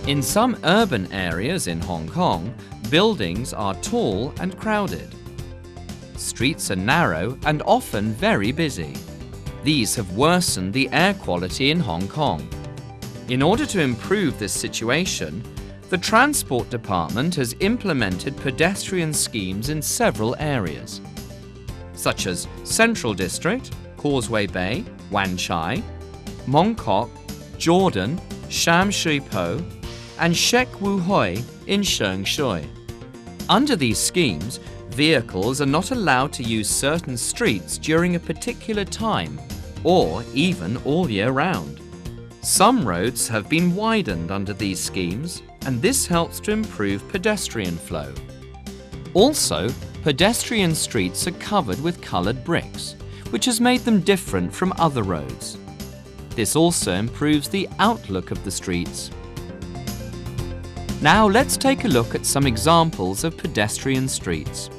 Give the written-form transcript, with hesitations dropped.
In some urban areas in Hong Kong, buildings are tall and crowded. Streets are narrow and often very busy. These have worsened the air quality in Hong Kong. In order to improve this situation, the Transport Department has implemented pedestrian schemes in several areas, such as Central District, Causeway Bay, Wan Chai, Mong Kok, Jordan, Sham Shui Po, and Shek Wu Hoi in Sheng Shui. Under these schemes, vehicles are not allowed to use certain streets during a particular time, or even all year round. Some roads have been widened under these schemes, and this helps to improve pedestrian flow. Also, pedestrian streets are covered with coloured bricks, which has made them different from other roads. This also improves the outlook of the streets. Now let's take a look at some examples of pedestrian streets.